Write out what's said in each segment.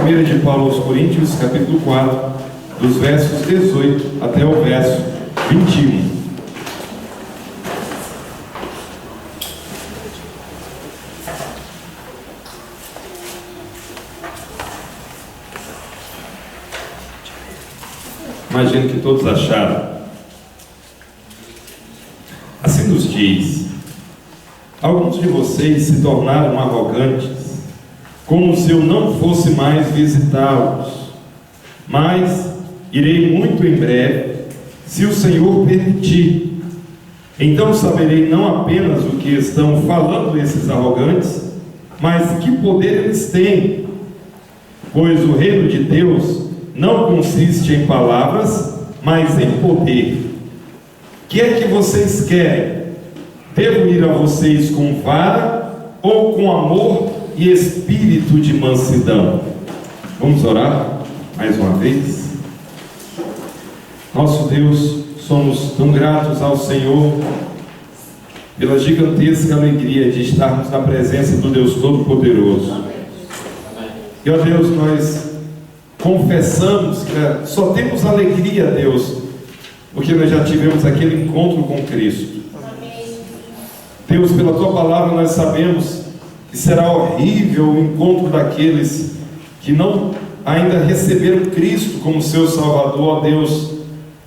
1 de Paulo aos Coríntios, capítulo 4, dos versos 18 até o verso 21. Imagino que todos acharam. Assim nos diz: alguns de vocês se tornaram arrogantes, como se eu não fosse mais visitá-los. Mas irei muito em breve, se o Senhor permitir. Então saberei não apenas o que estão falando esses arrogantes, mas que poder eles têm. Pois o reino de Deus não consiste em palavras, mas em poder. O que é que vocês querem? Devo ir a vocês com vara ou com amor e espírito de mansidão? Vamos orar mais uma vez? Nosso Deus, somos tão gratos ao Senhor pela gigantesca alegria de estarmos na presença do Deus Todo-Poderoso. E ó Deus, nós confessamos que só temos alegria, Deus, porque nós já tivemos aquele encontro com Cristo. Deus, pela Tua palavra nós sabemos que será horrível o encontro daqueles que não ainda receberam Cristo como seu Salvador. Ó Deus,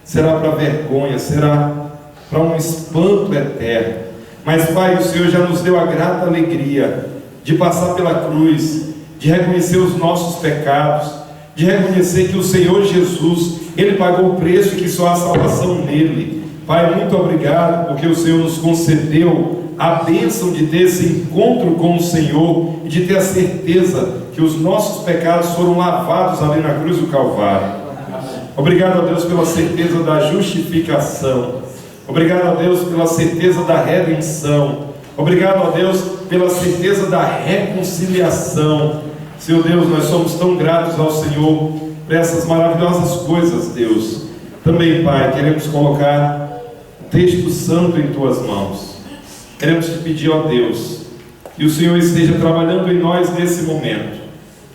será para vergonha, será para um espanto eterno. Mas Pai, o Senhor já nos deu a grata alegria de passar pela cruz, de reconhecer os nossos pecados, de reconhecer que o Senhor Jesus, Ele pagou o preço e que só há salvação nele. Pai, muito obrigado, porque o Senhor nos concedeu a bênção de ter esse encontro com o Senhor e de ter a certeza que os nossos pecados foram lavados ali na cruz do Calvário. Obrigado a Deus pela certeza da justificação. Obrigado a Deus pela certeza da redenção. Obrigado a Deus pela certeza da reconciliação. Senhor Deus, nós somos tão gratos ao Senhor por essas maravilhosas coisas, Deus. Também, Pai, queremos colocar o texto santo em Tuas mãos. Queremos Te pedir, ó Deus, que o Senhor esteja trabalhando em nós nesse momento.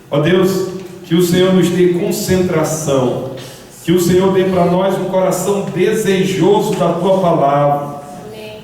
Ó Deus, que o Senhor nos dê concentração, que o Senhor dê para nós um coração desejoso da Tua palavra,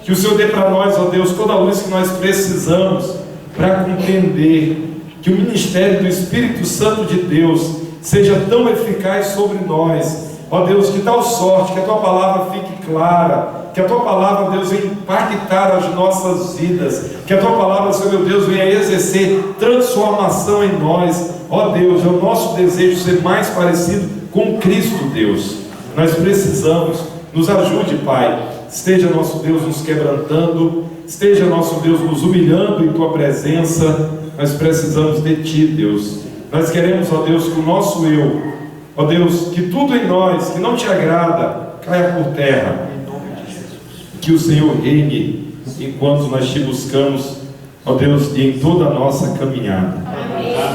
que o Senhor dê para nós, ó Deus, toda a luz que nós precisamos para compreender, que o ministério do Espírito Santo de Deus seja tão eficaz sobre nós, ó Deus, que tal sorte, que a Tua palavra fique clara, que a Tua palavra, Deus, venha impactar as nossas vidas, que a Tua palavra, Senhor meu Deus, venha exercer transformação em nós. Ó Deus, é o nosso desejo ser mais parecido com Cristo, Deus. Nós precisamos, nos ajude, Pai. Esteja nosso Deus nos quebrantando, esteja nosso Deus nos humilhando em Tua presença. Nós precisamos de Ti, Deus. Nós queremos, ó Deus, que o nosso eu, ó Deus, que tudo em nós que não Te agrada caia por terra, que o Senhor reine enquanto nós Te buscamos, ó Deus, e em toda a nossa caminhada.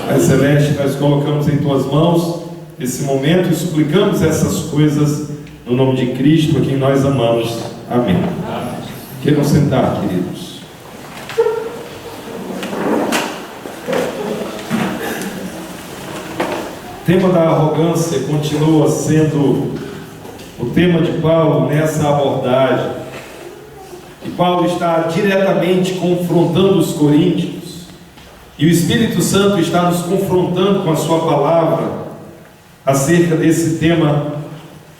Pai Celeste, nós colocamos em Tuas mãos esse momento e suplicamos essas coisas no nome de Cristo, a quem nós amamos. Amém. Queiram sentar, queridos. O tema da arrogância continua sendo o tema de Paulo nessa abordagem. E Paulo está diretamente confrontando os coríntios, e o Espírito Santo está nos confrontando com a sua palavra acerca desse tema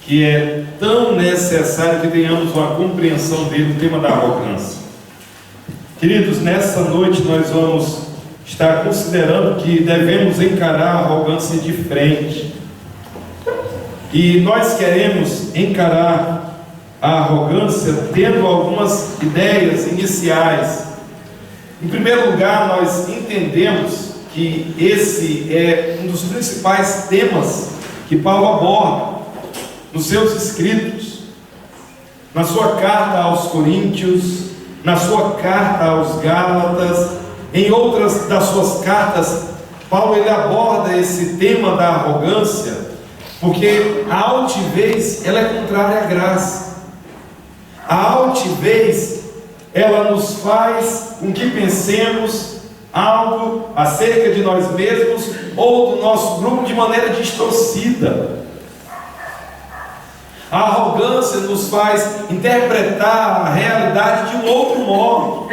que é tão necessário que tenhamos uma compreensão dele, o tema da arrogância. Queridos, nessa noite nós vamos estar considerando que devemos encarar a arrogância de frente. E nós queremos encarar a arrogância tendo algumas ideias iniciais. Em primeiro lugar, nós entendemos que esse é um dos principais temas que Paulo aborda nos seus escritos, na sua carta aos Coríntios, na sua carta aos Gálatas, em outras das suas cartas. Paulo ele aborda esse tema da arrogância, porque a altivez ela é contrária à graça. A altivez ela nos faz com que pensemos algo acerca de nós mesmos ou do nosso grupo de maneira distorcida. A arrogância nos faz interpretar a realidade de um outro modo,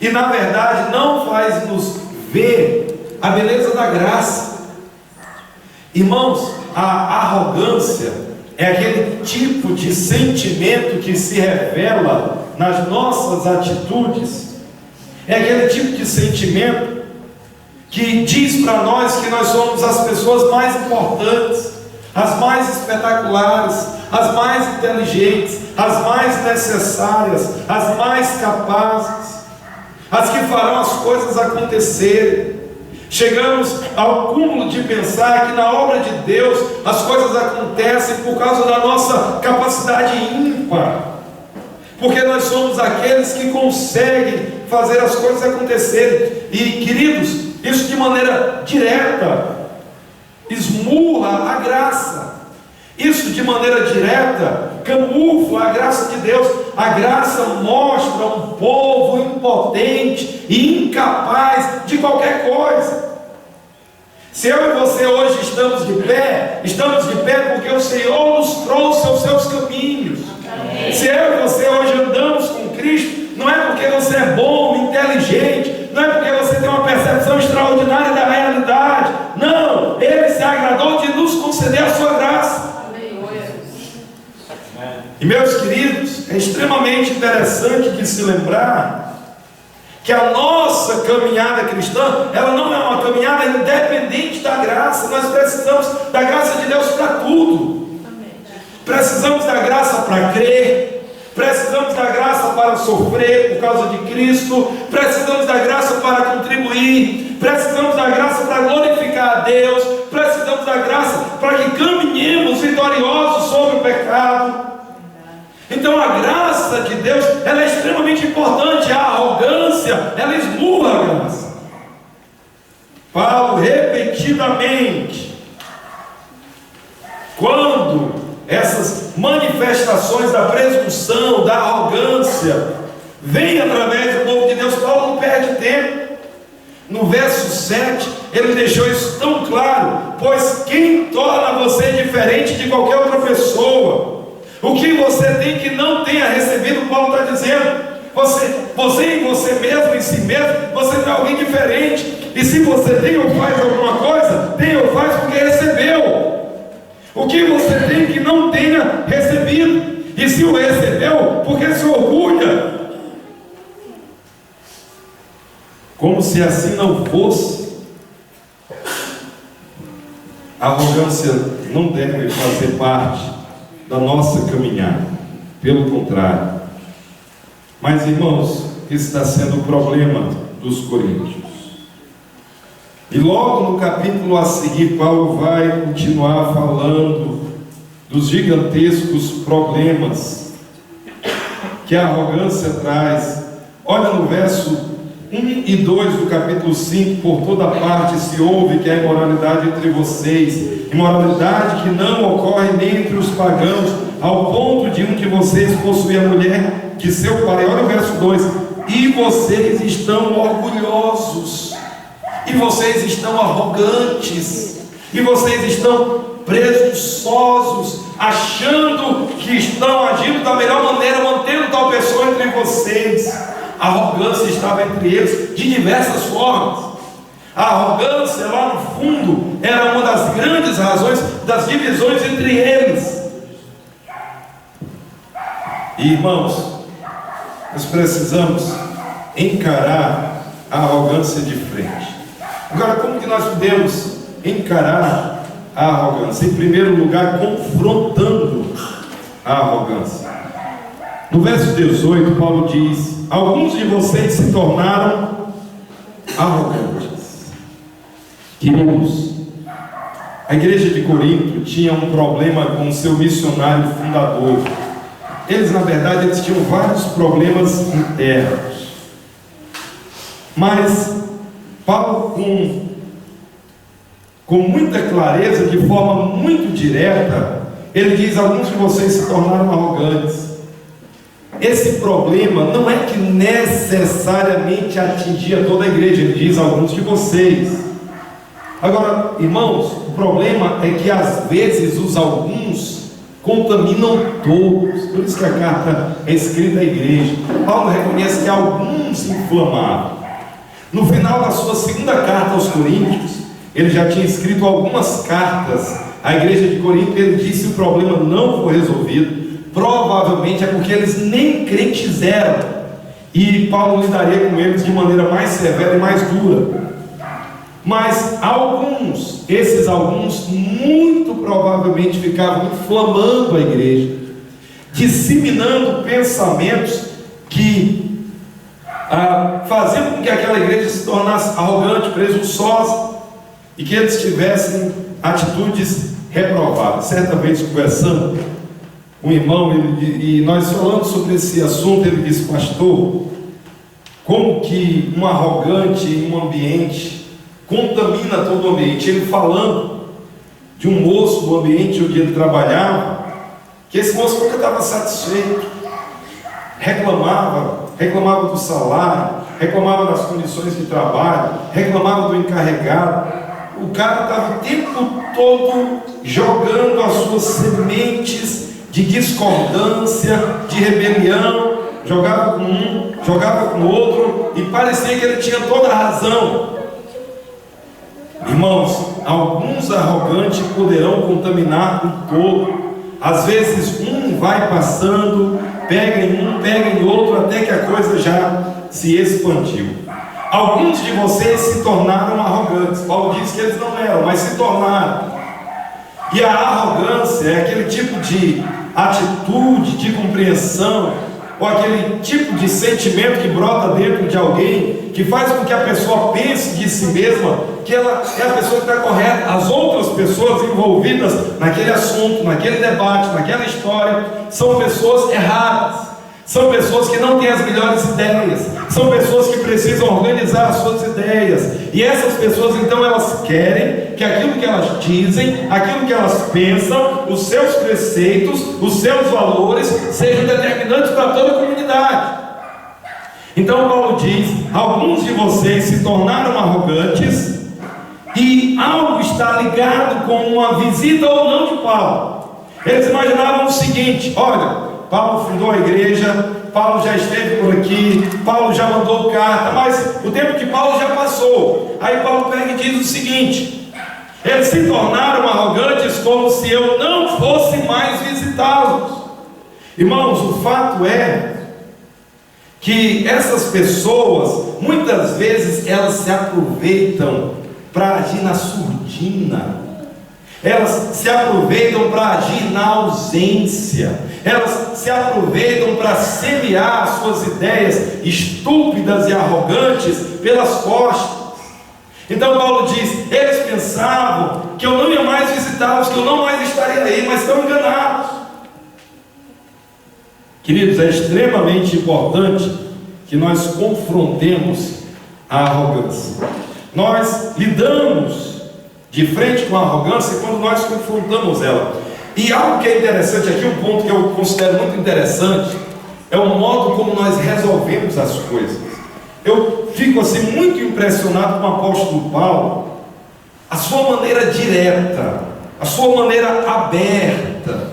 e na verdade não faz nos ver a beleza da graça. Irmãos, a arrogância é aquele tipo de sentimento que se revela nas nossas atitudes. É aquele tipo de sentimento que diz para nós que nós somos as pessoas mais importantes, as mais espetaculares, as mais inteligentes, as mais necessárias, as mais capazes, as que farão as coisas acontecerem. Chegamos ao cúmulo de pensar que na obra de Deus as coisas acontecem por causa da nossa capacidade ímpar, porque nós somos aqueles que conseguem fazer as coisas acontecerem. E queridos, isso de maneira direta esmurra a graça. Isso de maneira direta camufla a graça de Deus. A graça mostra um povo impotente e incapaz de qualquer coisa. Se eu e você hoje estamos de pé porque o Senhor nos trouxe aos seus caminhos. Amém. Se eu e você hoje andamos com Cristo, não é porque você é bom, inteligente, não é porque você tem uma percepção extraordinária da realidade. Não, Ele se agradou de nos conceder a sua graça. E meus queridos, é extremamente interessante de se lembrar que a nossa caminhada cristã, ela não é uma caminhada independente da graça. Nós precisamos da graça de Deus para tudo. Precisamos da graça para crer, precisamos da graça para sofrer por causa de Cristo, precisamos da graça para contribuir, precisamos da graça para glorificar a Deus, precisamos da graça para que caminhemos vitoriosos sobre o pecado. Então a graça de Deus, ela é extremamente importante. A arrogância, ela esmurra a graça. Falo repetidamente, quando essas manifestações da presunção, da arrogância vêm através do povo de Deus, Paulo não perde tempo. No verso 7, ele deixou isso tão claro: pois quem torna você diferente de qualquer outra pessoa? O que você tem que não tenha recebido, Paulo está dizendo. Você em você mesmo, em si mesmo, você não é alguém diferente. E se você tem ou faz alguma coisa, tem ou faz porque recebeu. O que você tem que não tenha recebido, e se o recebeu, porque se orgulha. Como se assim não fosse. A arrogância não deve fazer parte da nossa caminhada, pelo contrário. Mas irmãos, esse está sendo o problema dos coríntios. E logo no capítulo a seguir, Paulo vai continuar falando dos gigantescos problemas que a arrogância traz. Olha no verso 1 e 2 do capítulo 5: por toda parte se ouve que há imoralidade entre vocês, imoralidade que não ocorre nem entre os pagãos, ao ponto de um de vocês possuir a mulher de seu pai. Olha o verso 2: e vocês estão orgulhosos, e vocês estão arrogantes, e vocês estão presunçosos, achando que estão agindo da melhor maneira, mantendo tal pessoa entre vocês. A arrogância estava entre eles de diversas formas. A arrogância, lá no fundo, era uma das grandes razões das divisões entre eles. E irmãos, nós precisamos encarar a arrogância de frente. Agora, como que nós podemos encarar a arrogância? Em primeiro lugar, confrontando a arrogância. No verso 18, Paulo diz: alguns de vocês se tornaram arrogantes. Queridos, a igreja de Corinto tinha um problema com o seu missionário fundador. Eles, na verdade, eles tinham vários problemas internos. Mas Paulo, com muita clareza, de forma muito direta, ele diz: alguns de vocês se tornaram arrogantes. esse problema não é que necessariamente atingia toda a igreja, ele diz alguns de vocês. Agora, irmãos, o problema é que às vezes os alguns contaminam todos. Por isso que a carta é escrita à igreja. Paulo reconhece que alguns inflamaram. No final da sua segunda carta aos Coríntios, ele já tinha escrito algumas cartas à igreja de Corinto. Ele disse que o problema não foi resolvido. Provavelmente é porque eles nem crentes eram, e Paulo lidaria com eles de maneira mais severa e mais dura. Mas alguns, esses alguns, muito provavelmente ficavam inflamando a igreja, disseminando pensamentos que faziam com que aquela igreja se tornasse arrogante, presunçosa, e que eles tivessem atitudes reprováveis. Certa vez, conversando, um irmão, e nós falando sobre esse assunto, ele disse: pastor, como que um arrogante em um ambiente contamina todo o ambiente? Ele falando de um moço do ambiente onde ele trabalhava, que esse moço nunca estava satisfeito, reclamava do salário, reclamava das condições de trabalho, reclamava do encarregado. O cara estava o tempo todo jogando as suas sementes de discordância, de rebelião, jogava com um, jogava com o outro, e parecia que ele tinha toda a razão. Irmãos, alguns arrogantes poderão contaminar o todo. Às vezes um vai passando, pega em um, pega em outro, até que a coisa já se expandiu. Alguns de vocês se tornaram arrogantes. Paulo diz que eles não eram, mas se tornaram. E a arrogância é aquele tipo de atitude, de compreensão, ou aquele tipo de sentimento que brota dentro de alguém, que faz com que a pessoa pense de si mesma que ela é a pessoa que está correta. As outras pessoas envolvidas naquele assunto, naquele debate, naquela história, são pessoas erradas, são pessoas que não têm as melhores ideias, são pessoas que precisam organizar as suas ideias, e essas pessoas então elas querem que aquilo que elas dizem, aquilo que elas pensam, os seus preceitos, os seus valores sejam determinantes para toda a comunidade. Então Paulo diz: alguns de vocês se tornaram arrogantes, e algo está ligado com uma visita ou não de Paulo. Eles imaginavam o seguinte: olha, Paulo fundou a igreja, Paulo já esteve por aqui, Paulo já mandou carta, mas o tempo de Paulo já passou. Aí Paulo pega e diz o seguinte: eles se tornaram arrogantes como se eu não fosse mais visitá-los. Irmãos, o fato é que essas pessoas, muitas vezes, elas se aproveitam para agir na surdina, elas se aproveitam para agir na ausência, elas se aproveitam para semear as suas ideias estúpidas e arrogantes pelas costas. Então Paulo diz: eles pensavam que eu não ia mais visitá-los, que eu não mais estaria aí, mas estão enganados. Queridos, é extremamente importante que nós confrontemos a arrogância. Nós lidamos de frente com a arrogância quando nós confrontamos ela. E algo que é interessante aqui, um ponto que eu considero muito interessante, é o modo como nós resolvemos as coisas. Eu fico assim muito impressionado com o apóstolo Paulo, a sua maneira direta, a sua maneira aberta.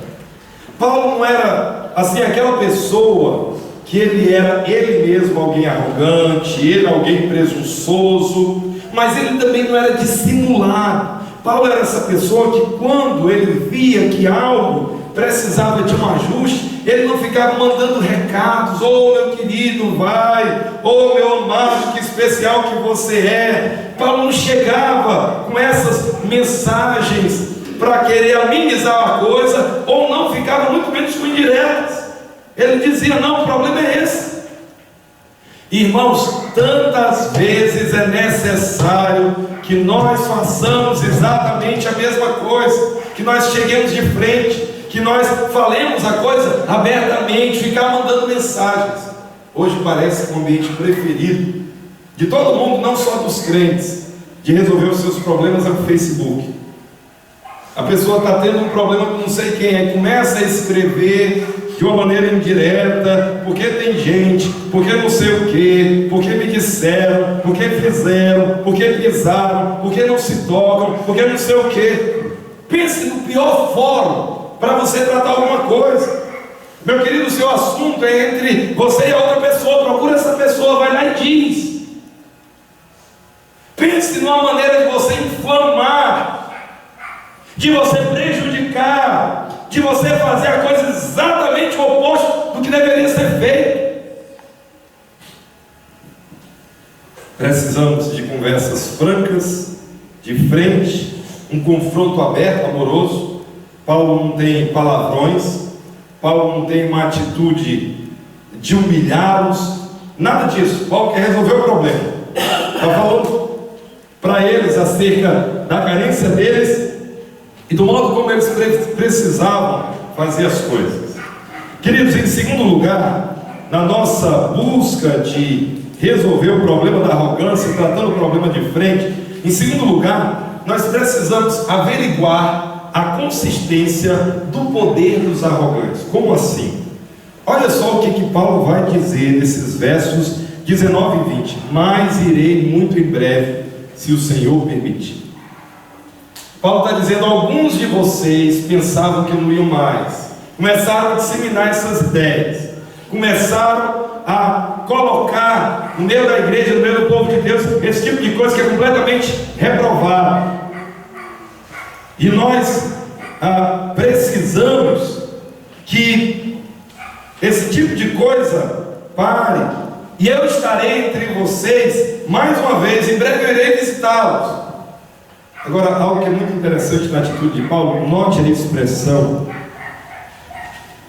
Paulo não era assim aquela pessoa que ele era ele mesmo alguém arrogante, ele alguém presunçoso, mas ele também não era dissimulado. Paulo era essa pessoa que, quando ele via que algo precisava de um ajuste, ele não ficava mandando recados: ô meu querido, vai, ô meu amado, que especial que você é. Paulo não chegava com essas mensagens para querer amenizar a coisa, ou não ficava muito menos com indiretas. Ele dizia: não, o problema é esse. Irmãos, tantas vezes é necessário que nós façamos exatamente a mesma coisa, que nós cheguemos de frente, que nós falemos a coisa abertamente, ficar mandando mensagens. Hoje parece que o ambiente preferido de todo mundo, não só dos crentes, de resolver os seus problemas é o Facebook. A pessoa está tendo um problema com não sei quem, aí começa a escrever de uma maneira indireta, porque tem gente, porque não sei o que, porque me disseram, porque fizeram, porque pisaram, porque não se tocam, porque não sei o que. Pense no pior fórum para você tratar alguma coisa. Meu querido, o seu assunto é entre você e a outra pessoa. Procura essa pessoa, vai lá e diz. Pense numa maneira de você inflamar, de você prejudicar, de você fazer a coisa exatamente o oposto do que deveria ser feito. Precisamos de conversas francas, de frente, um confronto aberto, amoroso. Paulo não tem palavrões, Paulo não tem uma atitude de humilhá-los, nada disso. Paulo quer resolver o problema. Está falando para eles acerca da carência deles e do modo como eles precisavam fazer as coisas. Queridos, em segundo lugar, na nossa busca de resolver o problema da arrogância, tratando o problema de frente, em segundo lugar, nós precisamos averiguar a consistência do poder dos arrogantes. Como assim? Olha só o que Paulo vai dizer nesses versos 19 e 20. Mas irei muito em breve, se o Senhor permitir. Paulo está dizendo: alguns de vocês pensavam que não iam mais, começaram a disseminar essas ideias, começaram a colocar no meio da igreja, no meio do povo de Deus, esse tipo de coisa que é completamente reprovado. E nós precisamos que esse tipo de coisa pare. E eu estarei entre vocês mais uma vez, em breve eu irei visitá-los. Agora, algo que é muito interessante na atitude de Paulo, note a expressão,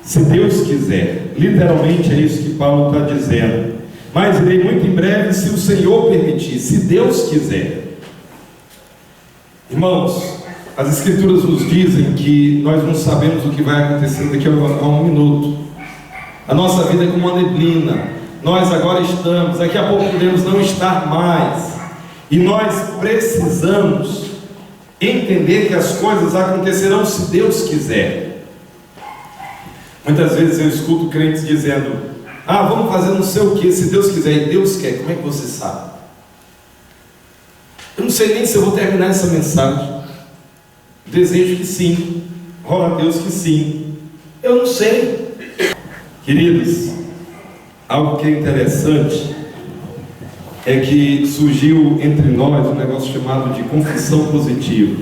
se Deus quiser. Literalmente é isso que Paulo está dizendo. Mas irei muito em breve, se o Senhor permitir, se Deus quiser. Irmãos, as Escrituras nos dizem que nós não sabemos o que vai acontecer daqui a um minuto. A nossa vida é como uma neblina. Nós agora estamos, daqui a pouco podemos não estar mais. E nós precisamos entender que as coisas acontecerão se Deus quiser. Muitas vezes eu escuto crentes dizendo: vamos fazer não sei o que, se Deus quiser. E Deus quer, como é que você sabe? Eu não sei nem se eu vou terminar essa mensagem. Desejo que sim, oro a Deus que sim. Eu não sei. Queridos, algo que é interessante é que surgiu entre nós um negócio chamado de confissão positiva.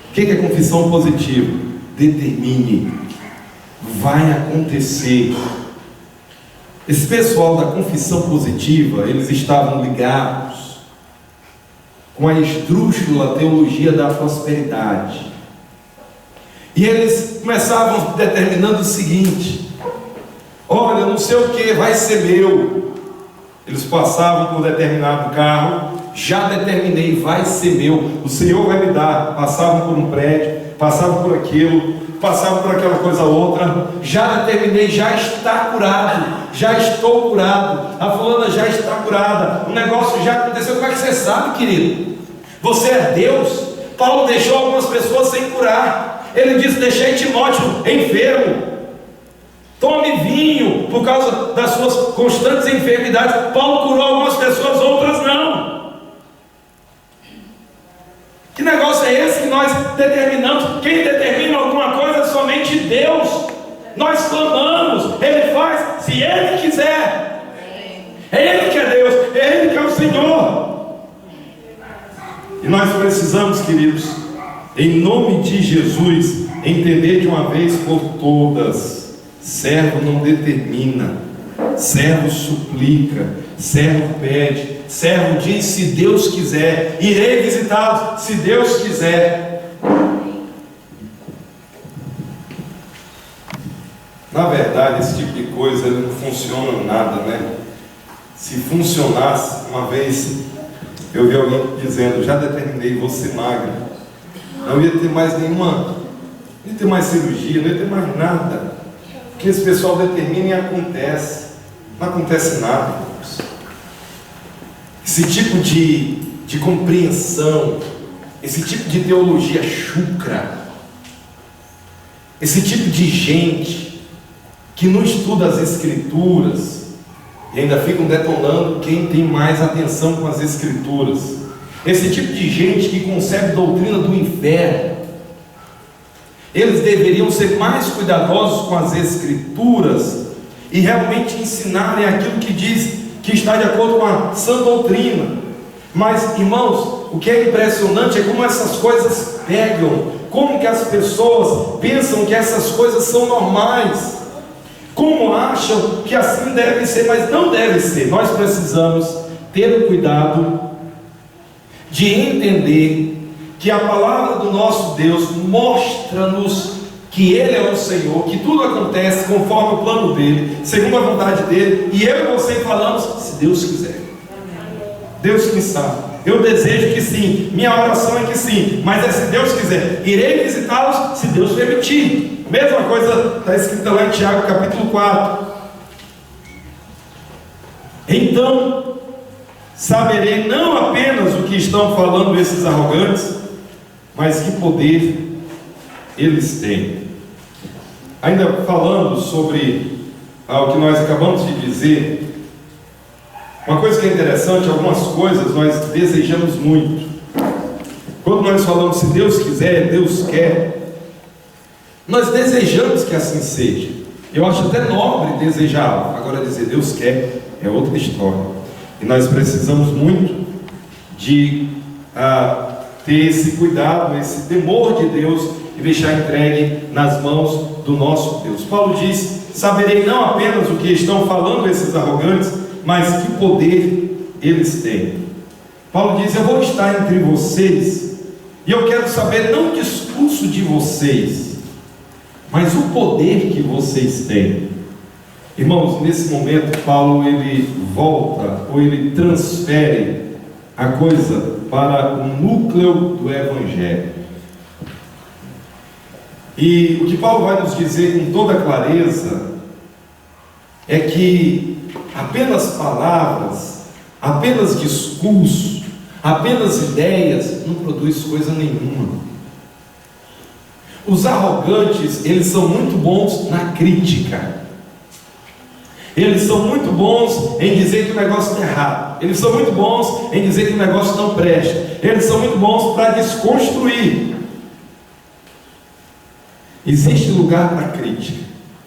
O que é confissão positiva? Determine, vai acontecer. Esse pessoal da confissão positiva, eles estavam ligados com a esdrúxula teologia da prosperidade. E eles começavam determinando o seguinte: olha, não sei o que, vai ser meu. Eles passavam por determinado carro, já determinei, vai ser meu, o Senhor vai me dar. Passavam por um prédio, passavam por aquilo, passavam por aquela coisa outra, já determinei, já está curado, já estou curado, a fulana já está curada, o negócio já aconteceu. Como é que você sabe, querido? Você é Deus. Paulo deixou algumas pessoas sem curar. Ele disse: deixei Timóteo enfermo, tome vinho, por causa das suas constantes enfermidades. Paulo curou algumas pessoas, outras não. Que negócio é esse que nós determinamos? Quem determina alguma coisa é somente Deus. Nós clamamos, Ele faz, se Ele quiser. É Ele que é Deus, é Ele que é o Senhor. E nós precisamos, queridos, em nome de Jesus, entender de uma vez por todas: servo não determina, servo suplica, servo pede, servo diz: se Deus quiser, irei visitá-los, se Deus quiser. Na verdade, esse tipo de coisa não funciona nada, né? Se funcionasse, uma vez eu vi alguém dizendo: já determinei, vou ser magra, não ia ter mais nenhuma, não ia ter mais cirurgia, não ia ter mais nada. Que esse pessoal determina e acontece. Não acontece nada. Esse tipo de compreensão, esse tipo de teologia chucra, esse tipo de gente que não estuda as Escrituras e ainda ficam detonando quem tem mais atenção com as Escrituras. Esse tipo de gente que concebe doutrina do inferno, eles deveriam ser mais cuidadosos com as Escrituras e realmente ensinarem aquilo que diz que está de acordo com a sã doutrina. Mas, irmãos, o que é impressionante é como essas coisas pegam, como que as pessoas pensam que essas coisas são normais, como acham que assim deve ser, mas não deve ser. Nós precisamos ter o cuidado de entender que a palavra do nosso Deus mostra-nos que Ele é o Senhor, que tudo acontece conforme o plano dEle, segundo a vontade dEle, e eu e você falamos, se Deus quiser. Deus que sabe. Eu desejo que sim, minha oração é que sim, mas é se Deus quiser. Irei visitá-los se Deus permitir. Mesma coisa está escrita lá em Tiago capítulo 4. Então saberei não apenas o que estão falando esses arrogantes, mas que poder eles têm. Ainda falando sobre o que nós acabamos de dizer, uma coisa que é interessante, algumas coisas nós desejamos muito. Quando nós falamos se Deus quiser, Deus quer, nós desejamos que assim seja. Eu acho até nobre desejar, agora dizer Deus quer é outra história. E nós precisamos muito de ter esse cuidado, esse temor de Deus e deixar entregue nas mãos do nosso Deus. Paulo diz: saberei não apenas o que estão falando esses arrogantes, mas que poder eles têm. Paulo diz: eu vou estar entre vocês e eu quero saber não o discurso de vocês, mas o poder que vocês têm. Irmãos, nesse momento Paulo ele volta, ou ele transfere a coisa para o núcleo do Evangelho. E o que Paulo vai nos dizer com toda clareza é que apenas palavras, apenas discurso, apenas ideias não produz coisa nenhuma. Os arrogantes, eles são muito bons na crítica. Eles são muito bons em dizer que o negócio está errado. Eles são muito bons em dizer que o negócio não presta. Eles são muito bons para desconstruir. Existe lugar para crítica.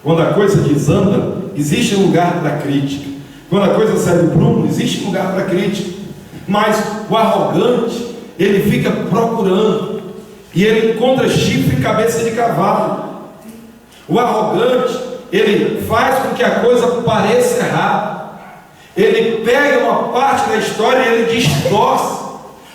Quando a coisa desanda, existe lugar para crítica. Quando a coisa sai do prumo, existe lugar para crítica. Mas o arrogante, ele fica procurando, e ele encontra chifre e cabeça de cavalo. O arrogante, ele faz com que a coisa pareça errada. Ele pega uma parte da história e ele distorce.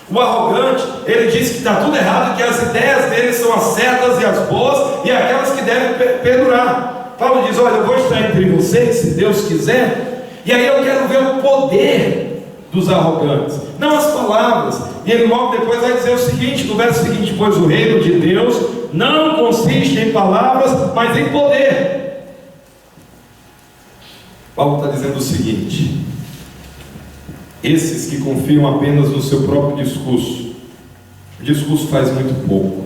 O arrogante, ele diz que está tudo errado, que as ideias dele são as certas e as boas, e aquelas que devem perdurar. Paulo diz: olha, eu vou estar entre vocês, se Deus quiser, e aí eu quero ver o poder dos arrogantes, não as palavras. E ele logo depois vai dizer o seguinte, no verso seguinte: pois o reino de Deus não consiste em palavras, mas em poder. Paulo está dizendo o seguinte: esses que confiam apenas no seu próprio discurso, o discurso faz muito pouco.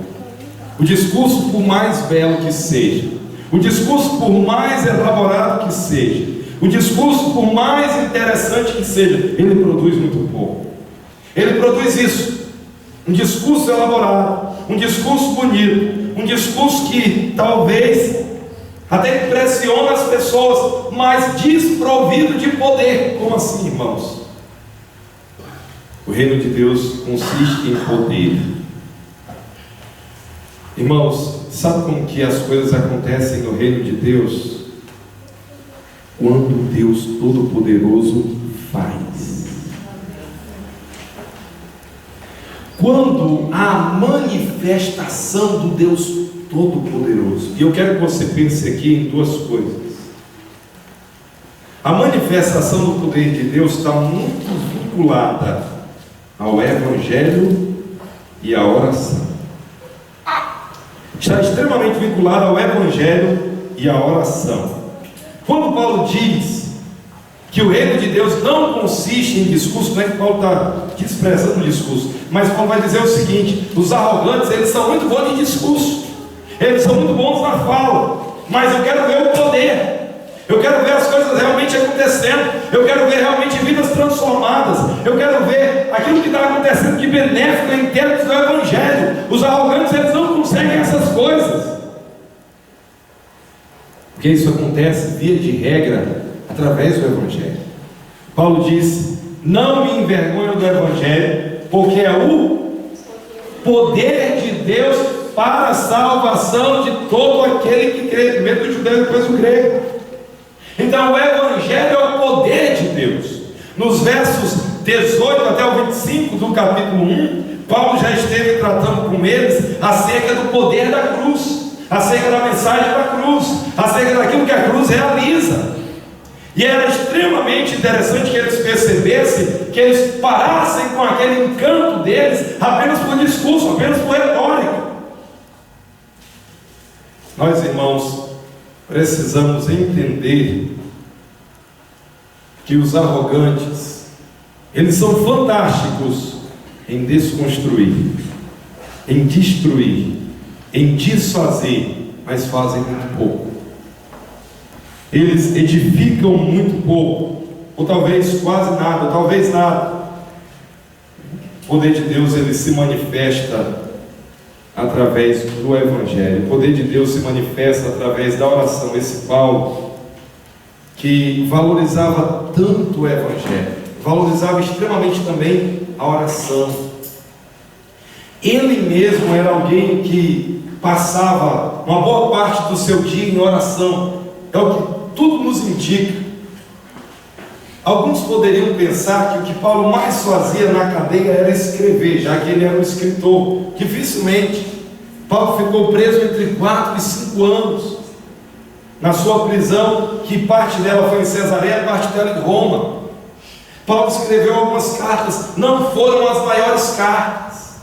O discurso, por mais belo que seja, o discurso, por mais elaborado que seja, o discurso, por mais interessante que seja, ele produz muito pouco. Ele produz isso: um discurso elaborado, um discurso bonito, um discurso que talvez até impressiona as pessoas, mas desprovido de poder. Como assim, irmãos? O reino de Deus consiste em poder. Irmãos, sabe como que as coisas acontecem no reino de Deus? Quando Deus Todo-Poderoso faz. Quando há manifestação do Deus Todo-Poderoso. E eu quero que você pense aqui em duas coisas. A manifestação do poder de Deus está muito vinculada ao Evangelho e à oração. Está extremamente vinculado ao Evangelho e à oração. Quando Paulo diz que o reino de Deus não consiste em discurso, não é que Paulo está desprezando o discurso, mas Paulo vai dizer o seguinte: os arrogantes, eles são muito bons em discurso, eles são muito bons na fala, mas eu quero ver o poder. Eu quero ver as coisas realmente acontecendo. Eu quero ver realmente vidas transformadas. Eu quero ver aquilo que está acontecendo de benéfico em termos do Evangelho. Os arrogantes, eles não conseguem essas coisas, porque isso acontece, via de regra, através do Evangelho. Paulo diz: não me envergonho do Evangelho, porque é o poder de Deus para a salvação de todo aquele que crê, primeiro do judeu e depois do grego. Então o Evangelho é o poder de Deus. Nos versos 18 até o 25 do capítulo 1, Paulo já esteve tratando com eles acerca do poder da cruz, acerca da mensagem da cruz, acerca daquilo que a cruz realiza. E era extremamente interessante que eles percebessem, que eles parassem com aquele encanto deles apenas por discurso, apenas por retórica. Nós, irmãos, precisamos entender que os arrogantes, eles são fantásticos em desconstruir, em destruir, em desfazer, mas fazem muito pouco. Eles edificam muito pouco, ou talvez quase nada, ou talvez nada. O poder de Deus, ele se manifesta através do Evangelho. O poder de Deus se manifesta através da oração. Esse Paulo, que valorizava tanto o Evangelho, valorizava extremamente também a oração. Ele mesmo era alguém que passava uma boa parte do seu dia em oração. É o que tudo nos indica. Alguns poderiam pensar que o que Paulo mais fazia na cadeia era escrever, já que ele era um escritor. Dificilmente. Paulo ficou preso entre 4 e 5 anos na sua prisão, que parte dela foi em Cesareia, parte dela em Roma. Paulo escreveu algumas cartas, não foram as maiores cartas.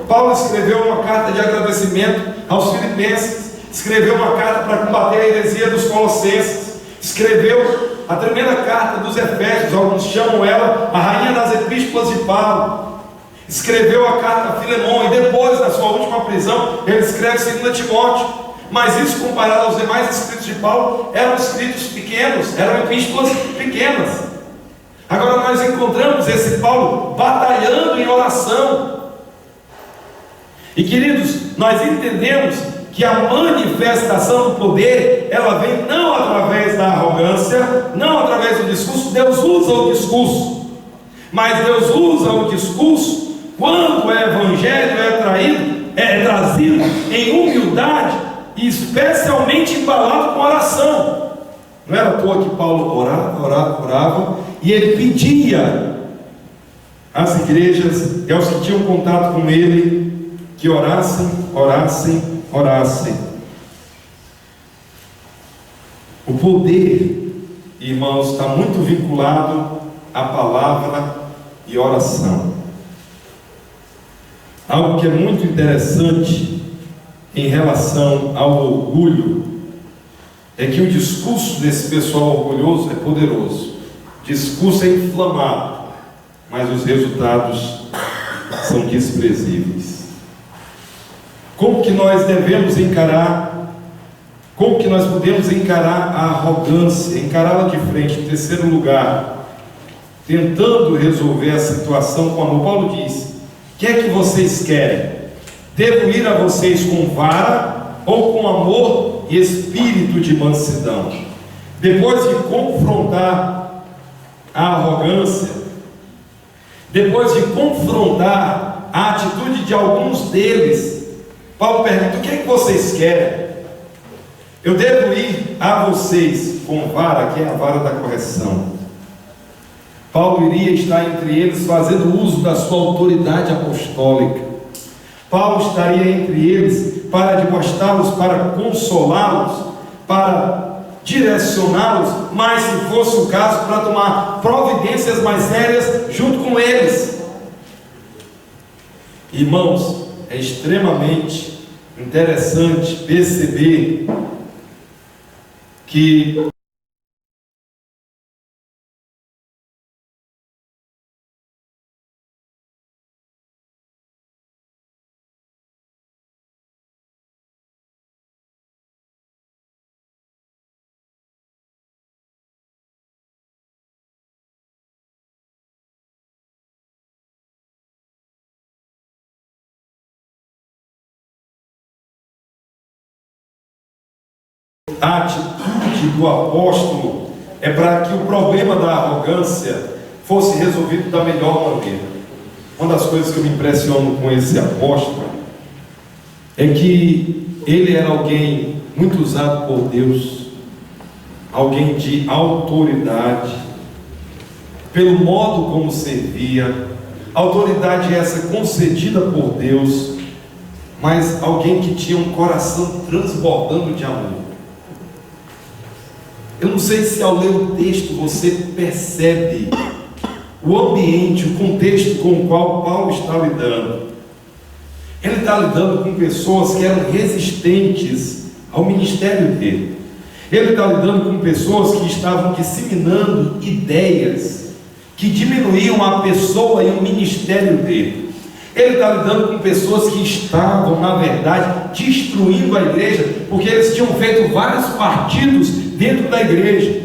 Paulo escreveu uma carta de agradecimento aos filipenses, escreveu uma carta para combater a heresia dos colossenses, escreveu a primeira carta dos Efésios, alguns chamam ela a rainha das epístolas de Paulo, escreveu a carta a Filemão, e depois, na sua última prisão, ele escreve 2 Timóteo. Mas isso, comparado aos demais escritos de Paulo, eram escritos pequenos, eram epístolas pequenas. Agora nós encontramos esse Paulo batalhando em oração. E queridos, nós entendemos que a manifestação do poder, ela vem não através da arrogância, não através do discurso. Deus usa o discurso, mas Deus usa o discurso quando o Evangelho é trazido em humildade, e especialmente embalado com oração. Não era à toa que Paulo orava, e ele pedia às igrejas e aos que tinham contato com ele que orassem. O poder, irmãos, está muito vinculado à palavra e oração. Algo que é muito interessante em relação ao orgulho é que o discurso desse pessoal orgulhoso é poderoso. O discurso é inflamado, mas os resultados são desprezíveis. Como que nós devemos encarar, como que nós podemos encarar a arrogância, encará-la de frente? Em terceiro lugar, tentando resolver a situação com amor. Paulo diz: o que é que vocês querem? Devo ir a vocês com vara ou com amor e espírito de mansidão? Depois de confrontar a arrogância, depois de confrontar a atitude de alguns deles, Paulo pergunta: o que é que vocês querem? Eu devo ir a vocês com vara, que é a vara da correção. Paulo iria estar entre eles fazendo uso da sua autoridade apostólica. Paulo estaria entre eles para debostá-los, para consolá-los, para direcioná-los, mas se fosse o caso, para tomar providências mais sérias junto com eles. Irmãos, é extremamente interessante perceber que A atitude do apóstolo é para que o problema da arrogância fosse resolvido da melhor maneira. Uma das coisas que eu me impressiono com esse apóstolo é que ele era alguém muito usado por Deus, alguém de autoridade, pelo modo como servia, autoridade essa concedida por Deus, mas alguém que tinha um coração transbordando de amor. Eu não sei se ao ler o texto você percebe o ambiente, o contexto com o qual Paulo está lidando. Ele está lidando com pessoas que eram resistentes ao ministério dele. Ele está lidando com pessoas que estavam disseminando ideias que diminuíam a pessoa e o ministério dele. Ele está lidando com pessoas que estavam, na verdade, destruindo a igreja, porque eles tinham feito vários partidos dentro da igreja.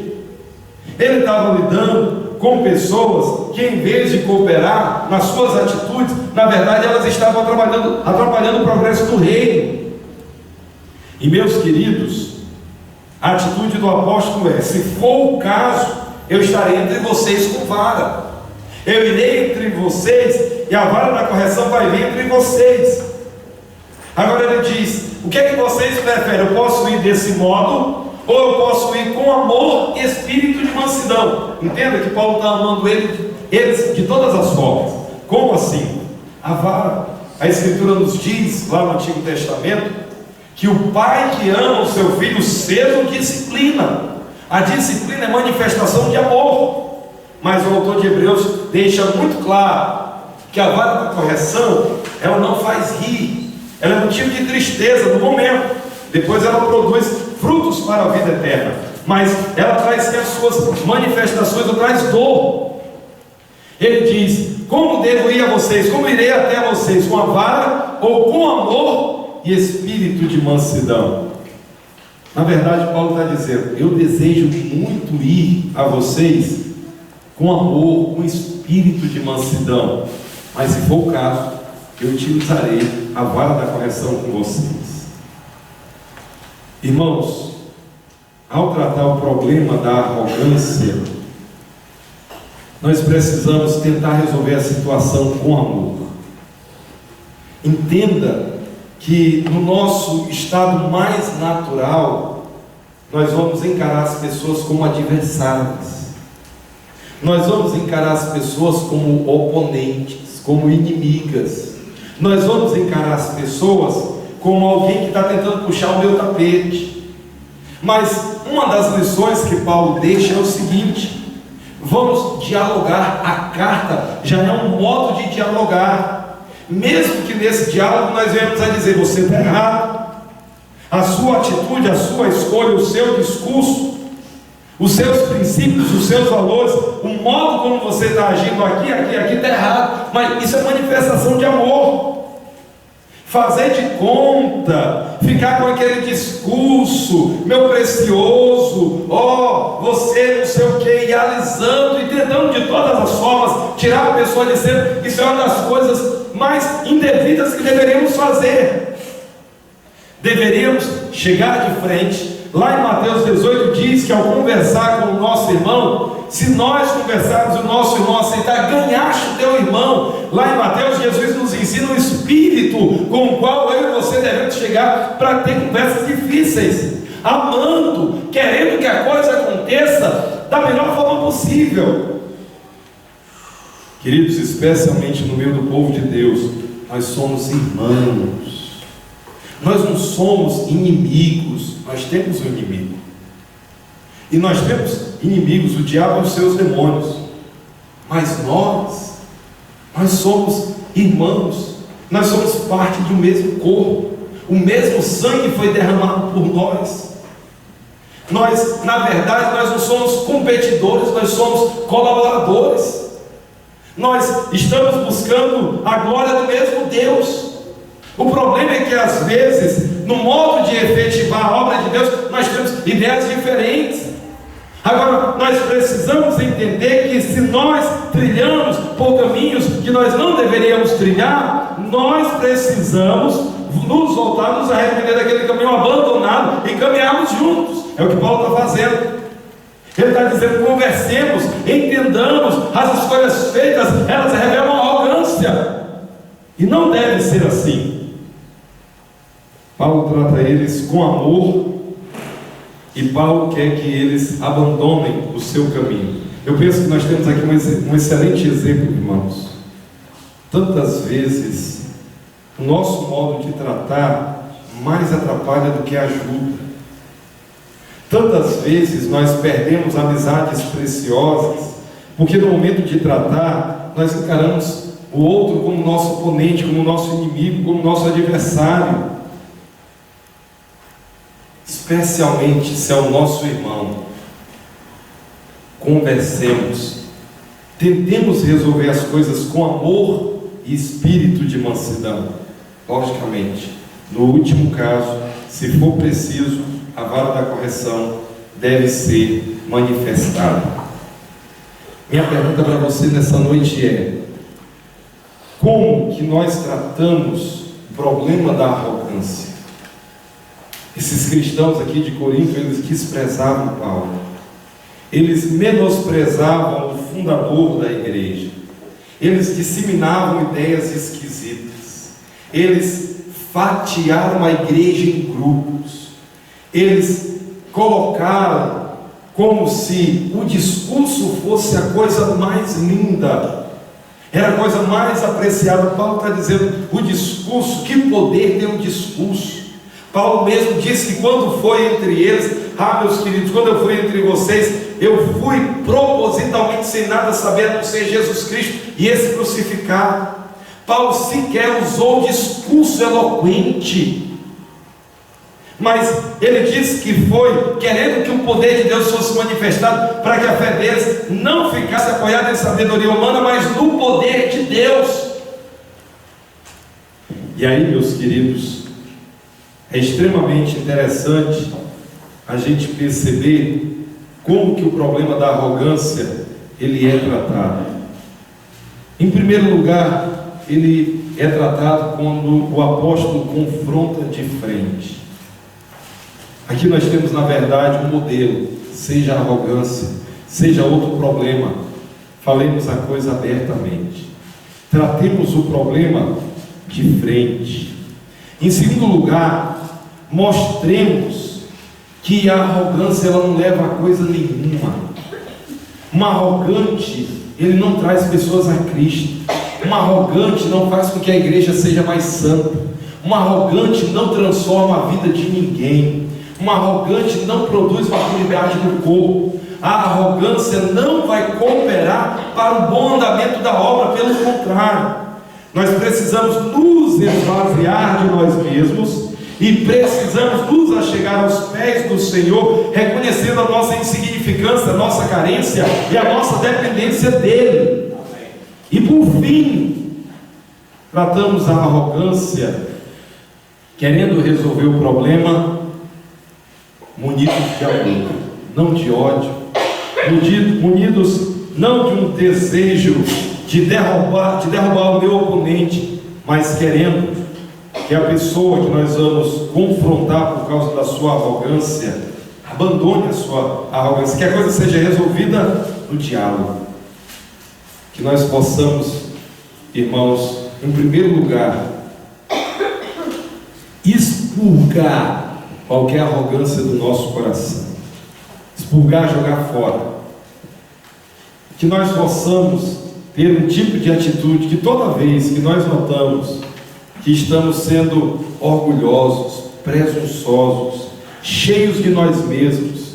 Ele estava lidando com pessoas que, em vez de cooperar nas suas atitudes, na verdade elas estavam atrapalhando o progresso do reino. E, meus queridos, a atitude do apóstolo é: se for o caso, eu estarei entre vocês com vara, eu irei entre vocês e a vara da correção vai vir entre vocês. Agora ele diz: o que é que vocês preferem? Eu posso ir desse modo, ou eu posso ir com amor e espírito de mansidão? Entenda que Paulo está amando eles de todas as formas. Como assim? A vara, a Escritura nos diz lá no Antigo Testamento que o pai que ama o seu filho cedo o disciplina. A disciplina é manifestação de amor, mas o autor de Hebreus deixa muito claro que a vara da correção, ela não faz rir, ela é motivo de tristeza no momento, depois ela produz frutos para a vida eterna, mas ela traz as suas manifestações, ela traz dor. Ele diz: como devo ir a vocês? Como irei até vocês? Com a vara ou com amor e espírito de mansidão? Na verdade, Paulo está dizendo: eu desejo muito ir a vocês com amor, com espírito de mansidão, mas se for o caso, eu utilizarei a vara da correção com vocês. Irmãos, ao tratar o problema da arrogância, nós precisamos tentar resolver a situação com amor. Entenda que no nosso estado mais natural, nós vamos encarar as pessoas como adversárias, nós vamos encarar as pessoas como oponentes, como inimigas, nós vamos encarar as pessoas como alguém que está tentando puxar o meu tapete. Mas uma das lições que Paulo deixa é o seguinte: vamos dialogar. A carta já é um modo de dialogar, mesmo que nesse diálogo nós venhamos a dizer: você está errado, a sua atitude, a sua escolha, o seu discurso, os seus princípios, os seus valores, o modo como você está agindo aqui está errado. Mas isso é manifestação de amor. Fazer de conta, ficar com aquele discurso, meu precioso, você não sei o que, e alisando e tentando de todas as formas tirar a pessoa de cena, isso é uma das coisas mais indevidas que deveríamos fazer. Deveríamos chegar de frente. Lá em Mateus 18 diz que ao conversar com o nosso irmão, se nós conversarmos e o nosso irmão aceitar, ganhaste o teu irmão. Lá em Mateus, Jesus nos ensina o espírito com o qual eu e você devemos chegar para ter conversas difíceis, amando, querendo que a coisa aconteça da melhor forma possível. Queridos, especialmente no meio do povo de Deus, nós somos irmãos. Nós não somos inimigos, nós temos um inimigo. E nós temos inimigos, o diabo e os seus demônios. Mas nós somos irmãos, nós somos parte do mesmo corpo. O mesmo sangue foi derramado por nós. Nós, na verdade, nós não somos competidores, nós somos colaboradores. Nós estamos buscando a glória do mesmo Deus. O problema é que às vezes, no modo de efetivar a obra de Deus, nós temos ideias diferentes. Agora, nós precisamos entender que se nós trilhamos por caminhos que nós não deveríamos trilhar, nós precisamos nos voltar, nos arrepender daquele caminho abandonado e caminharmos juntos. É o que Paulo está fazendo. Ele está dizendo: conversemos, entendamos, as escolhas feitas, elas revelam arrogância, e não deve ser assim. Paulo trata eles com amor, e Paulo quer que eles abandonem o seu caminho. Eu penso que nós temos aqui um excelente exemplo, irmãos. Tantas vezes o nosso modo de tratar mais atrapalha do que ajuda. Tantas vezes nós perdemos amizades preciosas, porque no momento de tratar, nós encaramos o outro como nosso oponente, como nosso inimigo, como nosso adversário. Especialmente se é o nosso irmão. Conversemos, tentemos resolver as coisas com amor e espírito de mansidão. Logicamente, no último caso, se for preciso, a vara da correção deve ser manifestada. Minha pergunta para você nessa noite é: como que nós tratamos o problema da arrogância? Esses cristãos aqui de Corinto, eles desprezavam Paulo, eles menosprezavam o fundador da igreja, eles disseminavam ideias esquisitas, eles fatiaram a igreja em grupos, eles colocaram como se o discurso fosse a coisa mais linda, era a coisa mais apreciada. Paulo está dizendo: o discurso, que poder tem um discurso. Paulo mesmo disse que quando foi entre eles, meus queridos, quando eu fui entre vocês, eu fui propositalmente sem nada saber a não ser Jesus Cristo e esse crucificado. Paulo sequer usou discurso eloquente, mas ele disse que foi querendo que o poder de Deus fosse manifestado, para que a fé deles não ficasse apoiada em sabedoria humana, mas no poder de Deus. E aí, meus queridos, é extremamente interessante a gente perceber como que o problema da arrogância ele é tratado. Em primeiro lugar, ele é tratado quando o apóstolo confronta de frente. Aqui nós temos, na verdade, um modelo. Seja arrogância, seja outro problema, falemos a coisa abertamente, tratemos o problema de frente. Em segundo lugar, mostremos que a arrogância ela não leva a coisa nenhuma. Um arrogante, ele não traz pessoas a Cristo. Um arrogante não faz com que a igreja seja mais santa. Um arrogante não transforma a vida de ninguém. Um arrogante não produz maturidade no corpo. A arrogância não vai cooperar para o bom andamento da obra, pelo contrário. Nós precisamos nos esvaziar de nós mesmos e precisamos nos achegar aos pés do Senhor, reconhecendo a nossa insignificância, a nossa carência e a nossa dependência dEle. E por fim, tratamos a arrogância querendo resolver o problema munidos de amor, não de ódio, munidos não de um desejo de derrubar o meu oponente, mas querendo que a pessoa que nós vamos confrontar por causa da sua arrogância abandone a sua arrogância, que a coisa seja resolvida no diálogo. Que nós possamos, irmãos, em primeiro lugar, expurgar qualquer arrogância do nosso coração, expurgar, jogar fora. Que nós possamos ter um tipo de atitude que toda vez que nós notamos que estamos sendo orgulhosos, presunçosos, cheios de nós mesmos,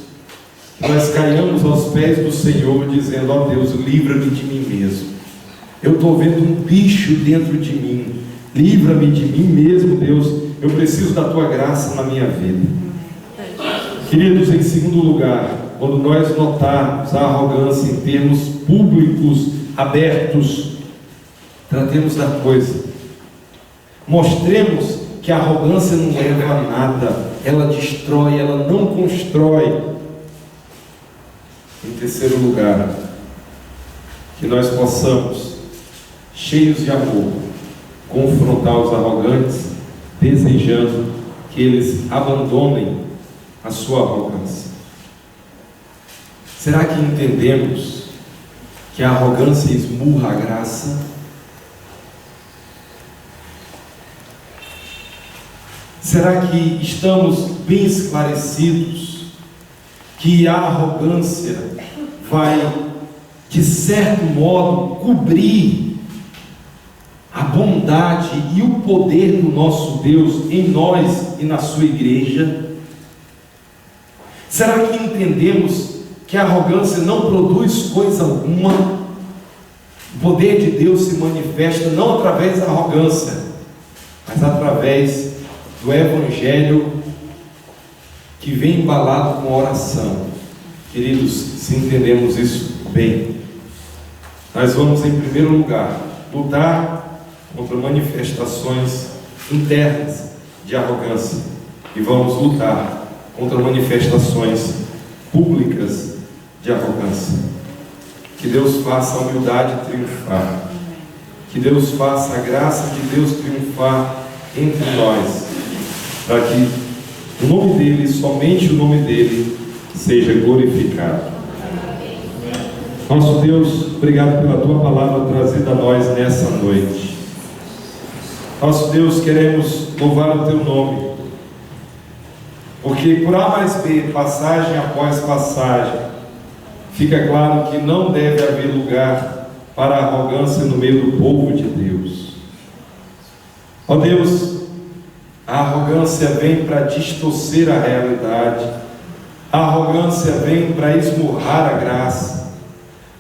nós caiamos aos pés do Senhor dizendo: ó Deus, livra-me de mim mesmo. Eu estou vendo um bicho dentro de mim, livra-me de mim mesmo, Deus. Eu preciso da tua graça na minha vida. Queridos, em segundo lugar, quando nós notarmos a arrogância em termos públicos, abertos, tratemos da coisa. Mostremos que a arrogância não leva a nada, ela destrói, ela não constrói. Em terceiro lugar, que nós possamos, cheios de amor, confrontar os arrogantes, desejando que eles abandonem a sua arrogância. Será que entendemos que a arrogância esmurra a graça? Será que estamos bem esclarecidos que a arrogância vai, de certo modo, cobrir a bondade e o poder do nosso Deus em nós e na sua igreja? Será que entendemos que a arrogância não produz coisa alguma? O poder de Deus se manifesta não através da arrogância, mas através do Evangelho que vem embalado com oração. Queridos, se entendemos isso bem, nós vamos em primeiro lugar lutar contra manifestações internas de arrogância e vamos lutar contra manifestações públicas de arrogância. Que Deus faça a humildade triunfar, que Deus faça a graça de Deus triunfar entre nós, para que o nome dEle, somente o nome dEle, seja glorificado. Nosso Deus, obrigado pela Tua palavra trazida a nós nessa noite. Nosso Deus, queremos louvar o Teu nome, porque por A mais B, passagem após passagem, fica claro que não deve haver lugar para a arrogância no meio do povo de Deus. Ó Deus, a arrogância vem para distorcer a realidade, a arrogância vem para esmurrar a graça,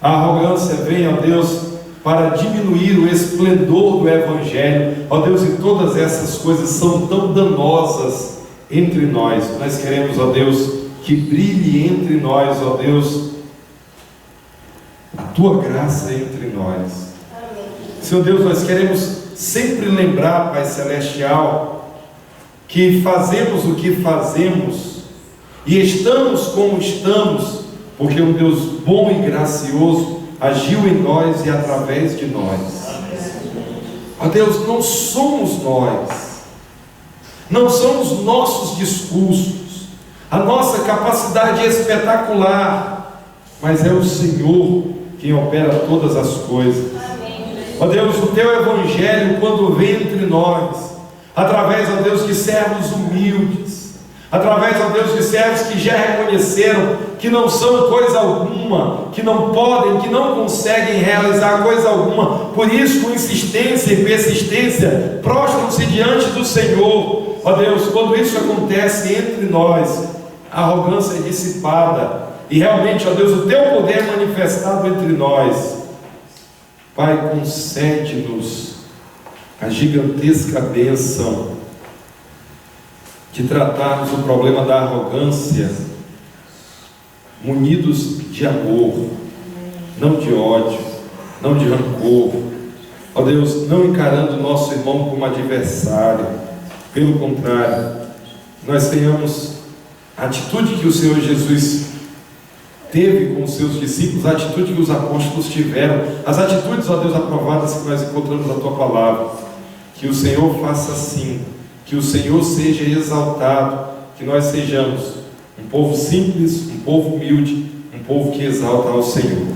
a arrogância vem, ó Deus, para diminuir o esplendor do Evangelho. Ó Deus, e todas essas coisas são tão danosas entre nós. Nós queremos, ó Deus, que brilhe entre nós, ó Deus, a Tua graça entre nós. Senhor Deus, nós queremos sempre lembrar, Pai Celestial, que fazemos o que fazemos e estamos como estamos, porque um Deus bom e gracioso agiu em nós e através de nós. Ó Deus, não somos nós, não são os nossos discursos, a nossa capacidade é espetacular, mas é o Senhor quem opera todas as coisas. Ó Deus, o Teu Evangelho, quando vem entre nós, através, ó Deus, de servos humildes, através, ó Deus, de servos que já reconheceram que não são coisa alguma, que não podem, que não conseguem realizar coisa alguma, por isso, com insistência e persistência, prostram-se diante do Senhor. Ó Deus, quando isso acontece entre nós, a arrogância é dissipada, e realmente, ó Deus, o Teu poder é manifestado entre nós. Pai, concede-nos a gigantesca bênção de tratarmos o problema da arrogância munidos de amor, não de ódio, não de rancor. Ó Deus, não encarando o nosso irmão como adversário, pelo contrário, nós tenhamos a atitude que o Senhor Jesus teve com os seus discípulos, a atitude que os apóstolos tiveram, as atitudes, ó Deus, aprovadas que nós encontramos na Tua palavra. Que o Senhor faça assim, que o Senhor seja exaltado, que nós sejamos um povo simples, um povo humilde, um povo que exalta ao Senhor.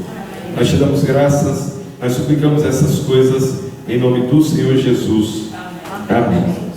Nós te damos graças, nós suplicamos essas coisas em nome do Senhor Jesus. Amém.